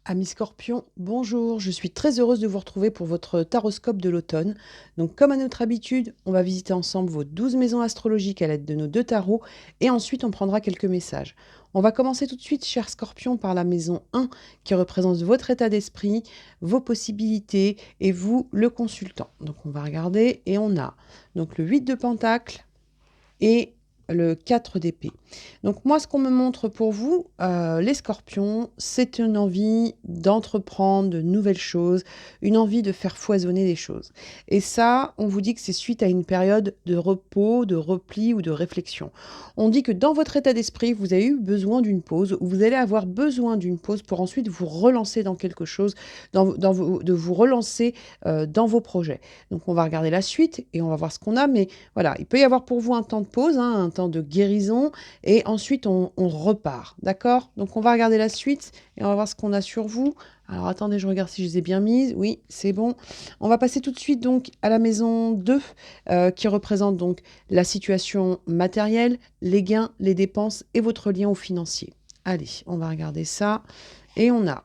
Amis Scorpion, bonjour, je suis très heureuse de vous retrouver pour votre taroscope de l'automne. Donc comme à notre habitude, on va visiter ensemble vos 12 maisons astrologiques à l'aide de nos deux tarots et ensuite on prendra quelques messages. On va commencer tout de suite, cher Scorpion, par la maison 1 qui représente votre état d'esprit, vos possibilités et vous, le consultant. Donc on va regarder et on a donc le 8 de Pentacle et le 4 d'épée. Donc moi, ce qu'on me montre pour vous, les scorpions, c'est une envie d'entreprendre de nouvelles choses, une envie de faire foisonner les choses. Et ça, on vous dit que c'est suite à une période de repos, de repli ou de réflexion. On dit que dans votre état d'esprit, vous avez eu besoin d'une pause, ou vous allez avoir besoin d'une pause pour ensuite vous relancer dans quelque chose, de vous relancer dans vos projets. Donc on va regarder la suite et on va voir ce qu'on a, mais voilà, il peut y avoir pour vous un temps de pause, hein, un temps de guérison, et ensuite on repart, d'accord? Donc on va regarder la suite et on va voir ce qu'on a sur vous. Alors attendez, je regarde si je les ai bien mises. Oui, c'est bon. On va passer tout de suite donc à la maison 2, qui représente donc la situation matérielle, les gains, les dépenses et votre lien au financier. Allez, on va regarder ça. Et on a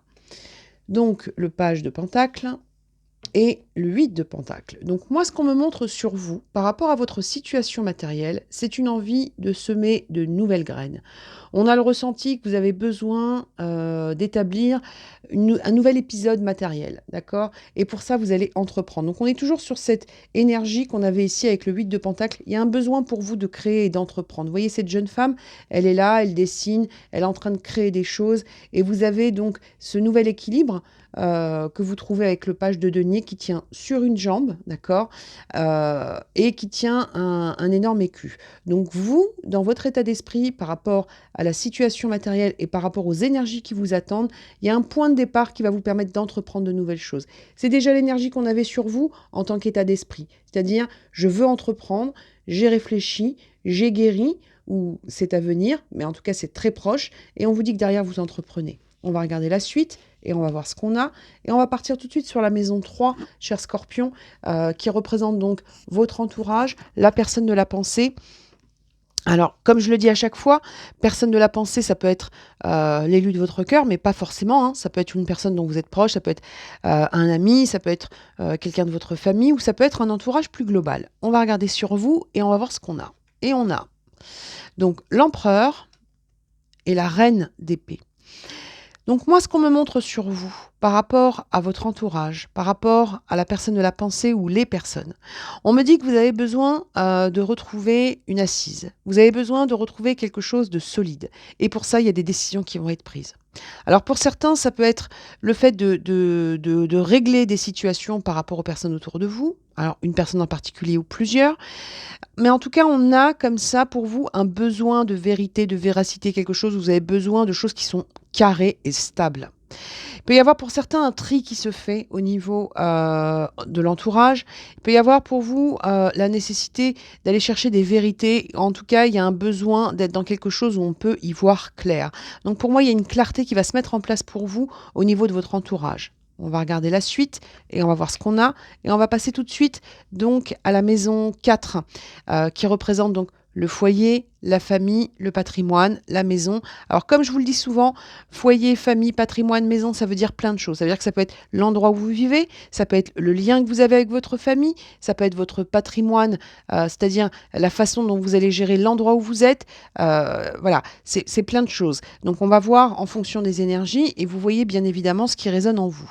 donc le page de Pentacle et le 8 de Pentacle. Donc moi, ce qu'on me montre sur vous, par rapport à votre situation matérielle, c'est une envie de semer de nouvelles graines. On a le ressenti que vous avez besoin d'établir un nouvel épisode matériel, d'accord? Et pour ça, vous allez entreprendre. Donc on est toujours sur cette énergie qu'on avait ici avec le 8 de Pentacle. Il y a un besoin pour vous de créer et d'entreprendre. Vous voyez cette jeune femme, elle est là, elle dessine, elle est en train de créer des choses. Et vous avez donc ce nouvel équilibre que vous trouvez avec le page de denier qui tient sur une jambe, d'accord, et qui tient un énorme écu. Donc vous, dans votre état d'esprit, par rapport à la situation matérielle et par rapport aux énergies qui vous attendent, il y a un point de départ qui va vous permettre d'entreprendre de nouvelles choses. C'est déjà l'énergie qu'on avait sur vous en tant qu'état d'esprit. C'est-à-dire, je veux entreprendre, j'ai réfléchi, j'ai guéri, ou c'est à venir, mais en tout cas c'est très proche, et on vous dit que derrière vous entreprenez. On va regarder la suite et on va voir ce qu'on a. Et on va partir tout de suite sur la maison 3, cher Scorpion, qui représente donc votre entourage, la personne de la pensée. Alors, comme je le dis à chaque fois, personne de la pensée, ça peut être l'élu de votre cœur, mais pas forcément, hein. Ça peut être une personne dont vous êtes proche, ça peut être un ami, ça peut être quelqu'un de votre famille, ou ça peut être un entourage plus global. On va regarder sur vous et on va voir ce qu'on a. Et on a donc l'empereur et la reine d'épée. Donc moi, ce qu'on me montre sur vous, par rapport à votre entourage, par rapport à la personne de la pensée ou les personnes, on me dit que vous avez besoin de retrouver une assise. Vous avez besoin de retrouver quelque chose de solide. Et pour ça, il y a des décisions qui vont être prises. Alors pour certains, ça peut être le fait de régler des situations par rapport aux personnes autour de vous. Alors une personne en particulier ou plusieurs. Mais en tout cas, on a comme ça pour vous un besoin de vérité, de véracité, quelque chose où vous avez besoin de choses qui sont carrées et stables. Il peut y avoir pour certains un tri qui se fait au niveau de l'entourage. Il peut y avoir pour vous la nécessité d'aller chercher des vérités. En tout cas, il y a un besoin d'être dans quelque chose où on peut y voir clair. Donc pour moi, il y a une clarté qui va se mettre en place pour vous au niveau de votre entourage. On va regarder la suite et on va voir ce qu'on a. Et on va passer tout de suite donc à la maison 4 qui représente donc le foyer, la famille, le patrimoine, la maison. Alors comme je vous le dis souvent, foyer, famille, patrimoine, maison, ça veut dire plein de choses. Ça veut dire que ça peut être l'endroit où vous vivez, ça peut être le lien que vous avez avec votre famille, ça peut être votre patrimoine, c'est-à-dire la façon dont vous allez gérer l'endroit où vous êtes. Voilà, c'est plein de choses. Donc on va voir en fonction des énergies et vous voyez bien évidemment ce qui résonne en vous.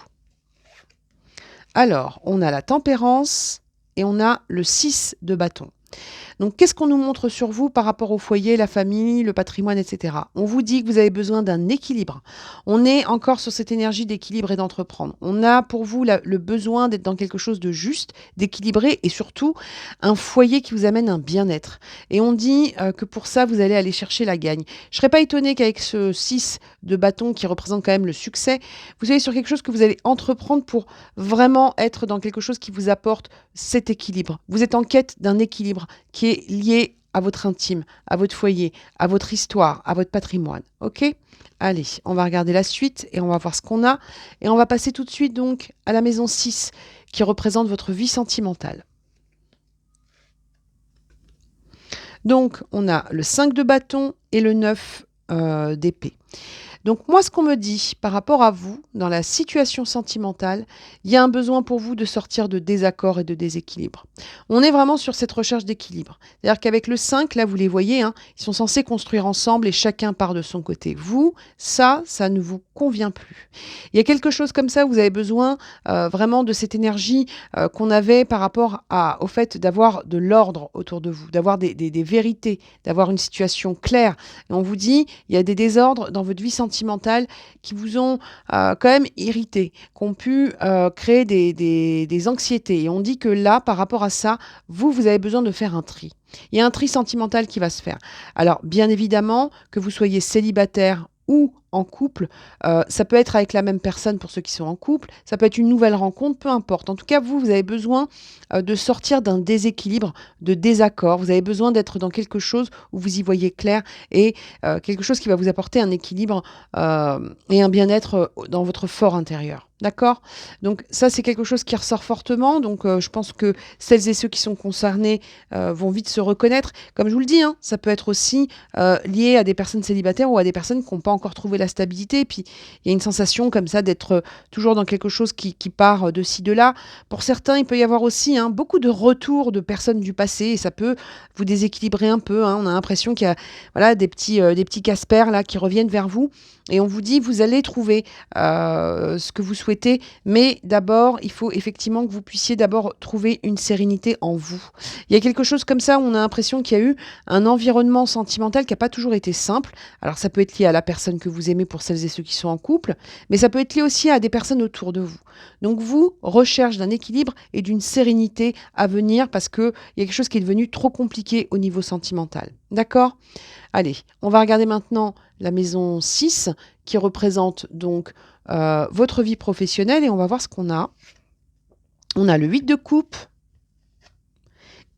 Alors, on a la tempérance et on a le 6 de bâton. Donc, qu'est-ce qu'on nous montre sur vous par rapport au foyer, la famille, le patrimoine, etc. On vous dit que vous avez besoin d'un équilibre. On est encore sur cette énergie d'équilibre et d'entreprendre. On a pour vous le besoin d'être dans quelque chose de juste, d'équilibré et surtout un foyer qui vous amène un bien-être. Et on dit que pour ça, vous allez aller chercher la gagne. Je ne serais pas étonnée qu'avec ce 6 de bâton qui représente quand même le succès, vous soyez sur quelque chose que vous allez entreprendre pour vraiment être dans quelque chose qui vous apporte cet équilibre. Vous êtes en quête d'un équilibre qui est lié à votre intime, à votre foyer, à votre histoire, à votre patrimoine. Ok ? Allez, on va regarder la suite et on va voir ce qu'on a. Et on va passer tout de suite donc à la maison 6 qui représente votre vie sentimentale. Donc, on a le 5 de bâton et le 9 d'épée. Donc moi, ce qu'on me dit par rapport à vous, dans la situation sentimentale, il y a un besoin pour vous de sortir de désaccord et de déséquilibre. On est vraiment sur cette recherche d'équilibre. C'est-à-dire qu'avec le 5, là, vous les voyez, hein, ils sont censés construire ensemble et chacun part de son côté. Vous, ça ne vous convient plus. Il y a quelque chose comme ça, vous avez besoin vraiment de cette énergie qu'on avait par rapport au fait d'avoir de l'ordre autour de vous, d'avoir des vérités, d'avoir une situation claire. Et on vous dit, il y a des désordres dans votre vie sentimentale qui vous ont quand même irrité, qui ont pu créer des anxiétés. Et on dit que là, par rapport à ça, vous avez besoin de faire un tri. Il y a un tri sentimental qui va se faire. Alors, bien évidemment, que vous soyez célibataire ou en couple, ça peut être avec la même personne pour ceux qui sont en couple, ça peut être une nouvelle rencontre, peu importe. En tout cas, vous avez besoin de sortir d'un déséquilibre, de désaccord. Vous avez besoin d'être dans quelque chose où vous y voyez clair et quelque chose qui va vous apporter un équilibre et un bien-être dans votre fort intérieur. D'accord? Donc ça, c'est quelque chose qui ressort fortement. Donc je pense que celles et ceux qui sont concernés vont vite se reconnaître. Comme je vous le dis, hein, ça peut être aussi lié à des personnes célibataires ou à des personnes qui n'ont pas encore trouvé la stabilité. Et puis, il y a une sensation comme ça d'être toujours dans quelque chose qui part de ci, de là. Pour certains, il peut y avoir aussi beaucoup de retours de personnes du passé et ça peut vous déséquilibrer un peu. Hein. On a l'impression qu'il y a des petits Casper là, qui reviennent vers vous. Et on vous dit, vous allez trouver ce que vous souhaitez, mais d'abord, il faut effectivement que vous puissiez d'abord trouver une sérénité en vous. Il y a quelque chose comme ça où on a l'impression qu'il y a eu un environnement sentimental qui n'a pas toujours été simple. Alors ça peut être lié à la personne que vous aimez pour celles et ceux qui sont en couple, mais ça peut être lié aussi à des personnes autour de vous. Donc vous, recherche d'un équilibre et d'une sérénité à venir parce qu'il y a quelque chose qui est devenu trop compliqué au niveau sentimental. D'accord ? Allez, on va regarder maintenant la maison 6 qui représente donc votre vie professionnelle et on va voir ce qu'on a. On a le 8 de coupe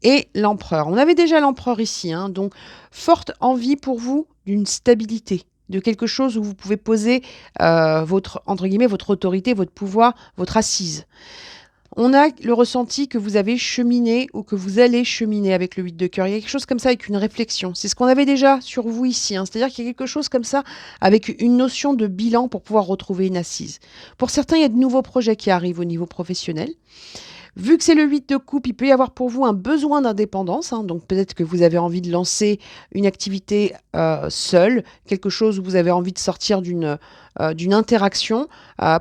et l'empereur. On avait déjà l'empereur ici, hein, donc forte envie pour vous d'une stabilité, de quelque chose où vous pouvez poser votre, entre guillemets, votre autorité, votre pouvoir, votre assise. On a le ressenti que vous avez cheminé ou que vous allez cheminer avec le 8 de cœur. Il y a quelque chose comme ça avec une réflexion. C'est ce qu'on avait déjà sur vous ici. Hein. C'est-à-dire qu'il y a quelque chose comme ça avec une notion de bilan pour pouvoir retrouver une assise. Pour certains, il y a de nouveaux projets qui arrivent au niveau professionnel. Vu que c'est le 8 de coupe, il peut y avoir pour vous un besoin d'indépendance. Hein. Donc peut-être que vous avez envie de lancer une activité seule, quelque chose où vous avez envie de sortir d'une interaction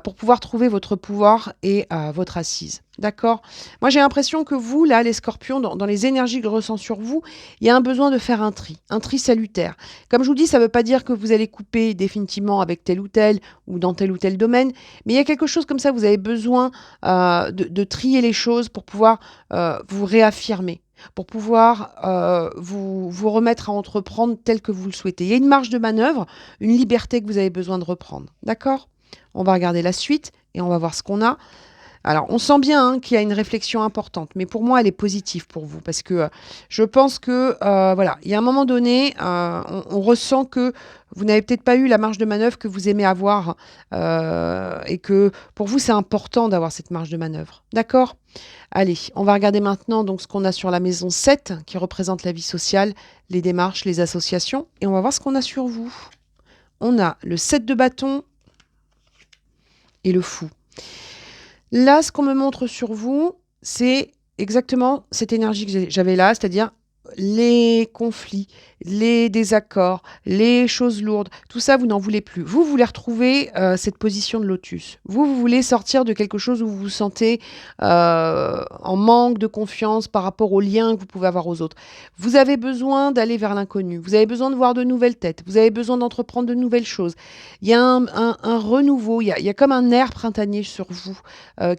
pour pouvoir trouver votre pouvoir et votre assise. D'accord? Moi, j'ai l'impression que vous, là, les scorpions, dans les énergies que je ressens sur vous, il y a un besoin de faire un tri salutaire. Comme je vous dis, ça ne veut pas dire que vous allez couper définitivement avec tel ou dans tel ou tel domaine, mais il y a quelque chose comme ça, vous avez besoin de trier les choses pour pouvoir vous réaffirmer, pour pouvoir vous remettre à entreprendre tel que vous le souhaitez. Il y a une marge de manœuvre, une liberté que vous avez besoin de reprendre. D'accord? On va regarder la suite et on va voir ce qu'on a. Alors, on sent bien qu'il y a une réflexion importante, mais pour moi, elle est positive pour vous, parce que je pense que, voilà, il y a un moment donné, on ressent que vous n'avez peut-être pas eu la marge de manœuvre que vous aimez avoir, et que pour vous, c'est important d'avoir cette marge de manœuvre. D'accord? Allez, on va regarder maintenant donc ce qu'on a sur la maison 7, qui représente la vie sociale, les démarches, les associations, et on va voir ce qu'on a sur vous. On a le 7 de bâton et le fou. Là, ce qu'on me montre sur vous, c'est exactement cette énergie que j'avais là, c'est-à-dire les conflits, les désaccords, les choses lourdes, tout ça, vous n'en voulez plus. Vous voulez retrouver cette position de lotus. Vous voulez sortir de quelque chose où vous vous sentez en manque de confiance par rapport aux liens que vous pouvez avoir aux autres. Vous avez besoin d'aller vers l'inconnu. Vous avez besoin de voir de nouvelles têtes. Vous avez besoin d'entreprendre de nouvelles choses. Il y a un renouveau. Il y a comme un air printanier sur vous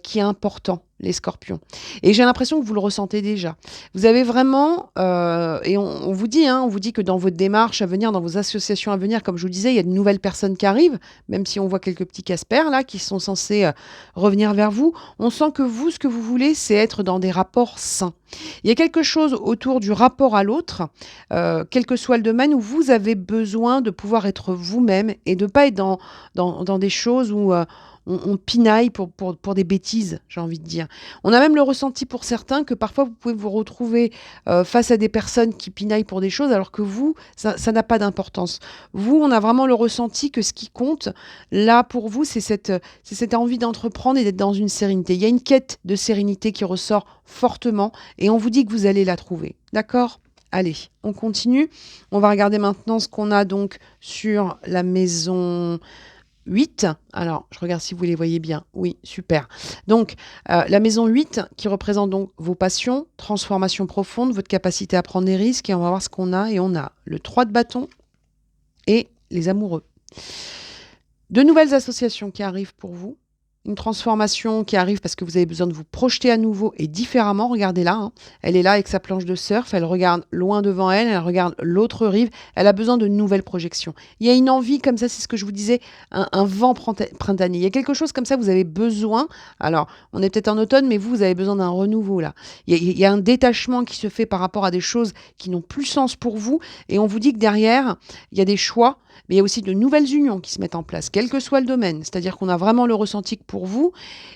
qui est important, les scorpions. Et j'ai l'impression que vous le ressentez déjà. Vous avez vraiment, et on vous dit, on vous dit que dans votre démarche à venir, dans vos associations à venir, comme je vous le disais, il y a de nouvelles personnes qui arrivent, même si on voit quelques petits Casper là qui sont censés revenir vers vous. On sent que vous, ce que vous voulez, c'est être dans des rapports sains. Il y a quelque chose autour du rapport à l'autre, quel que soit le domaine, où vous avez besoin de pouvoir être vous-même et de ne pas être dans des choses où on pinaille pour des bêtises, j'ai envie de dire. On a même le ressenti pour certains que parfois vous pouvez vous retrouver face à des personnes qui pinaillent pour des choses alors que vous, ça n'a pas d'importance. Vous, on a vraiment le ressenti que ce qui compte, là, pour vous, c'est cette envie d'entreprendre et d'être dans une sérénité. Il y a une quête de sérénité qui ressort fortement et on vous dit que vous allez la trouver. D'accord ? Allez, on continue. On va regarder maintenant ce qu'on a donc sur la maison 8. Alors, je regarde si vous les voyez bien. Oui, super. Donc, la maison 8 qui représente donc vos passions, transformation profonde, votre capacité à prendre des risques. Et on va voir ce qu'on a. Et on a le 3 de bâton et les amoureux. De nouvelles associations qui arrivent pour vous. Une transformation qui arrive parce que vous avez besoin de vous projeter à nouveau et différemment. Regardez là, hein. Elle est là avec sa planche de surf, elle regarde loin devant elle, elle regarde l'autre rive, elle a besoin de nouvelles projections. Il y a une envie comme ça, c'est ce que je vous disais, un vent printanier. Il y a quelque chose comme ça, vous avez besoin, alors on est peut-être en automne, mais vous avez besoin d'un renouveau là. Il y a un détachement qui se fait par rapport à des choses qui n'ont plus sens pour vous et on vous dit que derrière, il y a des choix. Mais il y a aussi de nouvelles unions qui se mettent en place, quel que soit le domaine. C'est-à-dire qu'on a vraiment le ressenti que pour vous,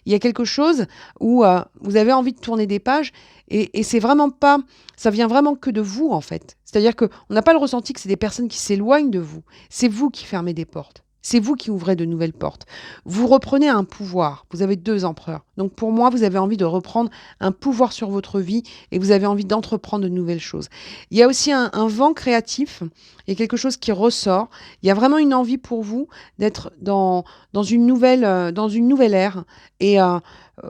il y a quelque chose où vous avez envie de tourner des pages et c'est vraiment pas, ça vient vraiment que de vous en fait. C'est-à-dire qu'on n'a pas le ressenti que c'est des personnes qui s'éloignent de vous. C'est vous qui fermez des portes. C'est vous qui ouvrez de nouvelles portes. Vous reprenez un pouvoir. Vous avez 2 empereurs. Donc pour moi, vous avez envie de reprendre un pouvoir sur votre vie et vous avez envie d'entreprendre de nouvelles choses. Il y a aussi un vent créatif. Il y a quelque chose qui ressort. Il y a vraiment une envie pour vous d'être dans une nouvelle ère. Et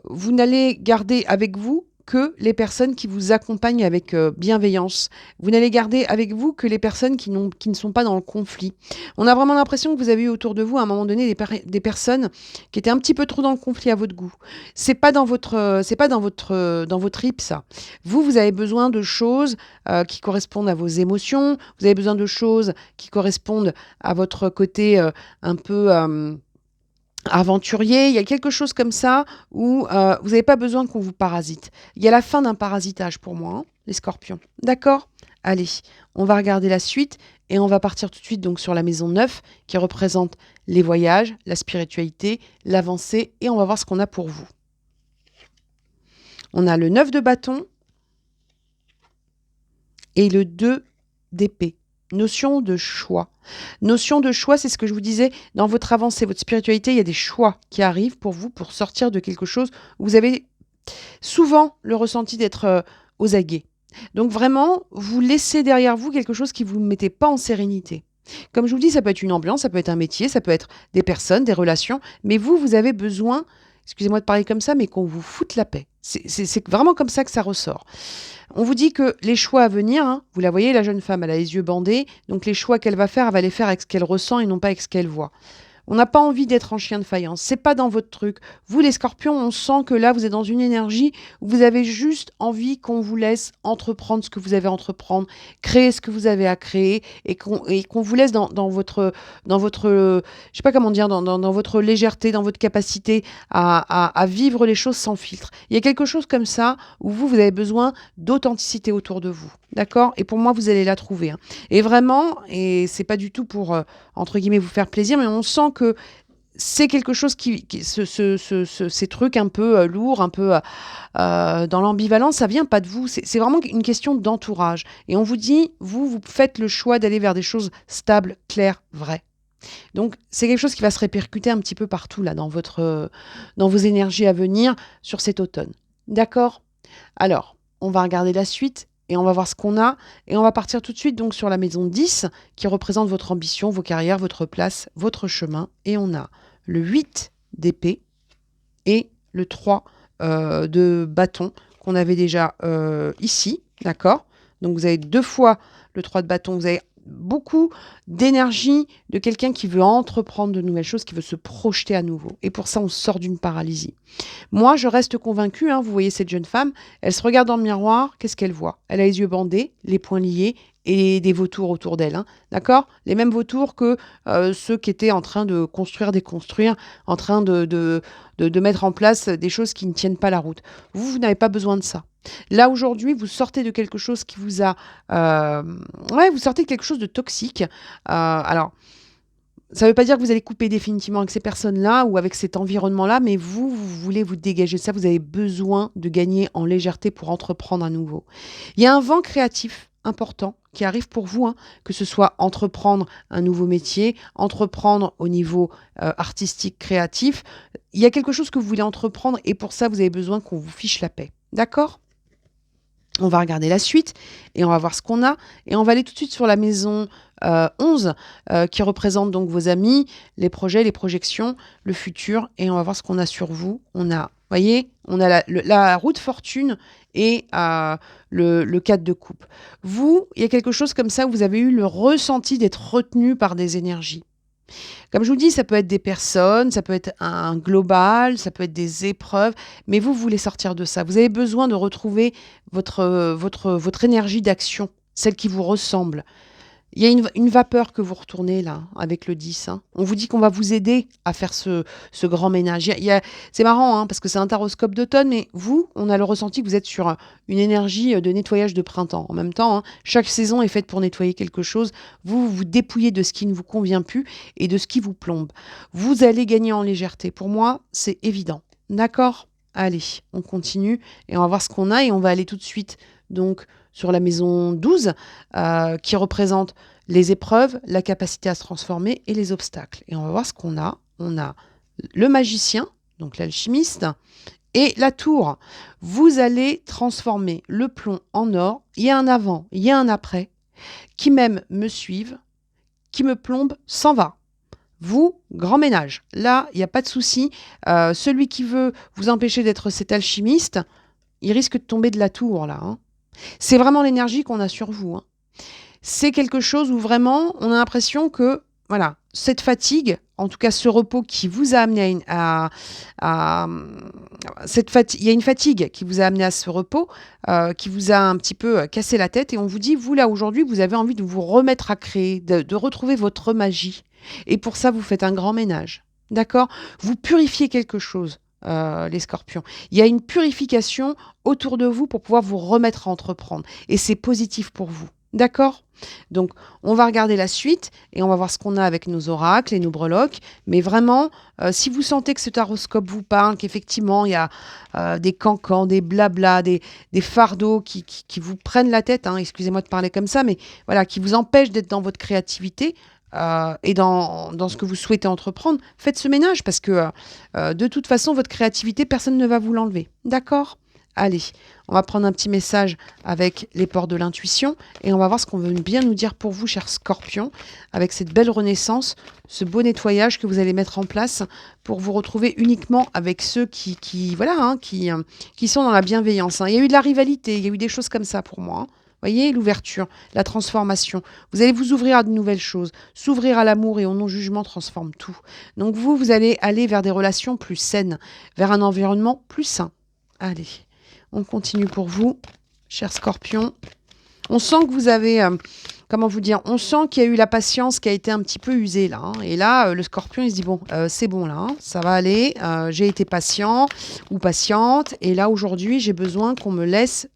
vous n'allez garder avec vous que les personnes qui vous accompagnent avec bienveillance. Vous n'allez garder avec vous que les personnes qui ne sont pas dans le conflit. On a vraiment l'impression que vous avez eu autour de vous à un moment donné des personnes qui étaient un petit peu trop dans le conflit à votre goût. C'est pas dans votre trip ça. Vous avez besoin de choses qui correspondent à vos émotions. Vous avez besoin de choses qui correspondent à votre côté un peu aventurier, il y a quelque chose comme ça où vous n'avez pas besoin qu'on vous parasite. Il y a la fin d'un parasitage pour moi, hein, les scorpions. D'accord ? Allez, on va regarder la suite et on va partir tout de suite donc sur la maison 9 qui représente les voyages, la spiritualité, l'avancée et on va voir ce qu'on a pour vous. On a le 9 de bâton et le 2 d'épée. Notion de choix. Notion de choix, c'est ce que je vous disais, dans votre avancée, votre spiritualité, il y a des choix qui arrivent pour vous pour sortir de quelque chose où vous avez souvent le ressenti d'être aux aguets. Donc vraiment, vous laissez derrière vous quelque chose qui ne vous mettez pas en sérénité. Comme je vous dis, ça peut être une ambiance, ça peut être un métier, ça peut être des personnes, des relations, mais vous avez besoin, excusez-moi de parler comme ça, mais qu'on vous foute la paix. C'est vraiment comme ça que ça ressort. On vous dit que les choix à venir, hein, vous la voyez, la jeune femme, elle a les yeux bandés, donc les choix qu'elle va faire, elle va les faire avec ce qu'elle ressent et non pas avec ce qu'elle voit. On n'a pas envie d'être en chien de faïence. C'est pas dans votre truc. Vous, les scorpions, on sent que là, vous êtes dans une énergie où vous avez juste envie qu'on vous laisse entreprendre ce que vous avez à entreprendre, créer ce que vous avez à créer et qu'on vous laisse dans votre, je sais pas comment dire, dans votre légèreté, dans votre capacité à vivre les choses sans filtre. Il y a quelque chose comme ça où vous avez besoin d'authenticité autour de vous. D'accord ? Et pour moi, vous allez la trouver. Hein. Et vraiment, et c'est pas du tout pour, entre guillemets, vous faire plaisir, mais on sent que c'est quelque chose ces trucs un peu lourds, un peu dans l'ambivalence, ça vient pas de vous. C'est vraiment une question d'entourage. Et on vous dit, vous faites le choix d'aller vers des choses stables, claires, vraies. Donc, c'est quelque chose qui va se répercuter un petit peu partout là dans vos énergies à venir sur cet automne. D'accord ? Alors, on va regarder la suite et on va voir ce qu'on a. Et on va partir tout de suite donc sur la maison 10 qui représente votre ambition, vos carrières, votre place, votre chemin. Et on a le 8 d'épée et le 3 de bâton qu'on avait déjà ici. D'accord ? Donc, vous avez 2 fois le 3 de bâton. Vous avez beaucoup d'énergie de quelqu'un qui veut entreprendre de nouvelles choses, qui veut se projeter à nouveau. Et pour ça, on sort d'une paralysie. Moi, je reste convaincue, hein, vous voyez cette jeune femme, elle se regarde dans le miroir, qu'est-ce qu'elle voit ? Elle a les yeux bandés, les poings liés et des vautours autour d'elle. Hein, d'accord ? Les mêmes vautours que ceux qui étaient en train de construire, déconstruire, en train de mettre en place des choses qui ne tiennent pas la route. Vous n'avez pas besoin de ça. Là, aujourd'hui, vous sortez de quelque chose qui vous a... vous sortez de quelque chose de toxique. Alors, Ça ne veut pas dire que vous allez couper définitivement avec ces personnes-là ou avec cet environnement-là, mais vous voulez vous dégager de ça. Vous avez besoin de gagner en légèreté pour entreprendre à nouveau. Il y a un vent créatif important qui arrive pour vous, hein, que ce soit entreprendre un nouveau métier, entreprendre au niveau artistique, créatif. Il y a quelque chose que vous voulez entreprendre et pour ça, vous avez besoin qu'on vous fiche la paix. D'accord ? On va regarder la suite et on va voir ce qu'on a. Et on va aller tout de suite sur la maison 11 qui représente donc vos amis, les projets, les projections, le futur. Et on va voir ce qu'on a sur vous. On a, voyez, on a la roue de fortune et le 4 de coupe. Vous, il y a quelque chose comme ça où vous avez eu le ressenti d'être retenu par des énergies. Comme je vous dis, ça peut être des personnes, ça peut être un global, ça peut être des épreuves, mais vous voulez sortir de ça. Vous avez besoin de retrouver votre énergie d'action, celle qui vous ressemble. Il y a une vapeur que vous retournez là, avec le 10. Hein. On vous dit qu'on va vous aider à faire ce grand ménage. C'est marrant, hein, parce que c'est un taroscope d'automne, mais vous, on a le ressenti que vous êtes sur une énergie de nettoyage de printemps. En même temps, hein, chaque saison est faite pour nettoyer quelque chose. Vous vous dépouillez de ce qui ne vous convient plus et de ce qui vous plombe. Vous allez gagner en légèreté. Pour moi, c'est évident. D'accord ? Allez, on continue et on va voir ce qu'on a et on va aller tout de suite donc sur la maison 12 qui représente les épreuves, la capacité à se transformer et les obstacles. Et on va voir ce qu'on a. On a le magicien, donc l'alchimiste, et la tour. Vous allez transformer le plomb en or. Il y a un avant, il y a un après, qui même me suivent, qui me plombe, s'en va. Vous, grand ménage. Là, il n'y a pas de souci. Celui qui veut vous empêcher d'être cet alchimiste, il risque de tomber de la tour, là. Hein. C'est vraiment l'énergie qu'on a sur vous. Hein. C'est quelque chose où vraiment, on a l'impression que, voilà, cette fatigue, en tout cas ce repos qui vous a amené il y a une fatigue qui vous a amené à ce repos, qui vous a un petit peu cassé la tête. Et on vous dit, vous, là, aujourd'hui, vous avez envie de vous remettre à créer, de retrouver votre magie. Et pour ça, vous faites un grand ménage. D'accord ? Vous purifiez quelque chose. Les scorpions. Il y a une purification autour de vous pour pouvoir vous remettre à entreprendre. Et c'est positif pour vous. D'accord ? Donc, on va regarder la suite et on va voir ce qu'on a avec nos oracles et nos breloques. Mais vraiment, si vous sentez que ce taroscope vous parle, qu'effectivement, il y a des cancans, des blablas, des fardeaux qui vous prennent la tête, hein, excusez-moi de parler comme ça, mais voilà, qui vous empêchent d'être dans votre créativité, et dans ce que vous souhaitez entreprendre, faites ce ménage parce que de toute façon, votre créativité, personne ne va vous l'enlever. D'accord ? Allez, on va prendre un petit message avec les ports de l'intuition et on va voir ce qu'on veut bien nous dire pour vous, chers scorpions, avec cette belle renaissance, ce beau nettoyage que vous allez mettre en place pour vous retrouver uniquement avec ceux qui sont dans la bienveillance. Hein. Il y a eu de la rivalité, il y a eu des choses comme ça pour moi. Hein. Voyez, l'ouverture, la transformation. Vous allez vous ouvrir à de nouvelles choses. S'ouvrir à l'amour et au non-jugement transforme tout. Donc vous allez aller vers des relations plus saines, vers un environnement plus sain. Allez, on continue pour vous, chers scorpions. On sent que vous avez, comment vous dire, on sent qu'il y a eu la patience qui a été un petit peu usée là. Hein. Et là, le scorpion, il se dit, bon, c'est bon là, hein, ça va aller, j'ai été patient ou patiente. Et là, aujourd'hui, j'ai besoin qu'on me laisse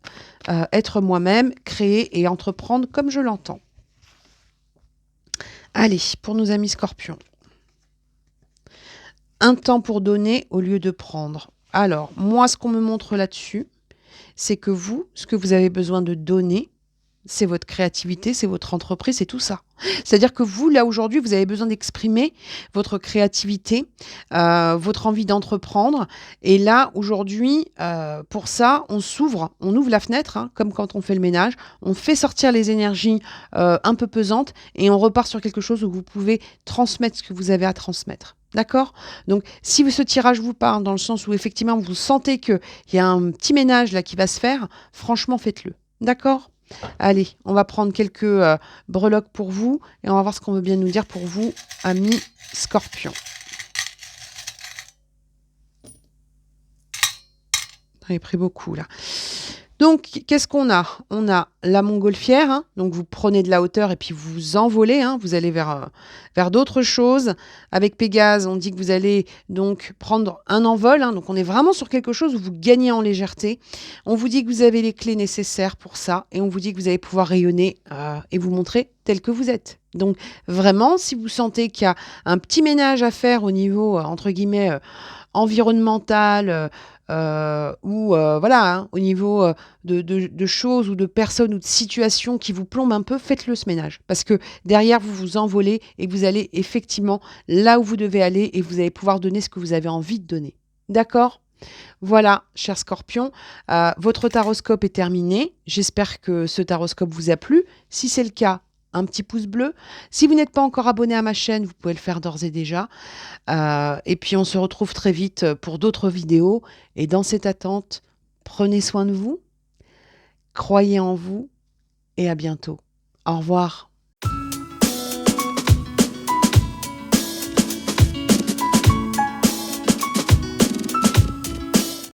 être moi-même, créer et entreprendre comme je l'entends. Allez, pour nos amis scorpions. Un temps pour donner au lieu de prendre. Alors, moi, ce qu'on me montre là-dessus, c'est que vous, ce que vous avez besoin de donner, c'est votre créativité, c'est votre entreprise, c'est tout ça. C'est-à-dire que vous, là, aujourd'hui, vous avez besoin d'exprimer votre créativité, votre envie d'entreprendre. Et là, aujourd'hui, pour ça, on ouvre la fenêtre, hein, comme quand on fait le ménage, on fait sortir les énergies un peu pesantes et on repart sur quelque chose où vous pouvez transmettre ce que vous avez à transmettre. D'accord ? Donc, si ce tirage vous parle dans le sens où, effectivement, vous sentez qu'il y a un petit ménage là qui va se faire, franchement, faites-le. D'accord ? Allez, on va prendre quelques breloques pour vous et on va voir ce qu'on veut bien nous dire pour vous, amis scorpions. J'en ai pris beaucoup là. Donc, qu'est-ce qu'on a? On a la montgolfière, hein, donc vous prenez de la hauteur et puis vous vous envolez, hein, vous allez vers d'autres choses. Avec Pégase, on dit que vous allez donc prendre un envol, hein, donc on est vraiment sur quelque chose où vous gagnez en légèreté. On vous dit que vous avez les clés nécessaires pour ça et on vous dit que vous allez pouvoir rayonner et vous montrer tel que vous êtes. Donc vraiment, si vous sentez qu'il y a un petit ménage à faire au niveau, entre guillemets, environnemental, ou voilà, hein, au niveau de choses ou de personnes ou de situations qui vous plombent un peu, faites-le ce ménage. Parce que derrière, vous vous envolez et vous allez effectivement là où vous devez aller et vous allez pouvoir donner ce que vous avez envie de donner. D'accord? Voilà, cher Scorpion, votre taroscope est terminé. J'espère que ce taroscope vous a plu. Si c'est le cas, un petit pouce bleu. Si vous n'êtes pas encore abonné à ma chaîne, vous pouvez le faire d'ores et déjà. Et puis on se retrouve très vite pour d'autres vidéos. Et dans cette attente, prenez soin de vous, croyez en vous et à bientôt. Au revoir.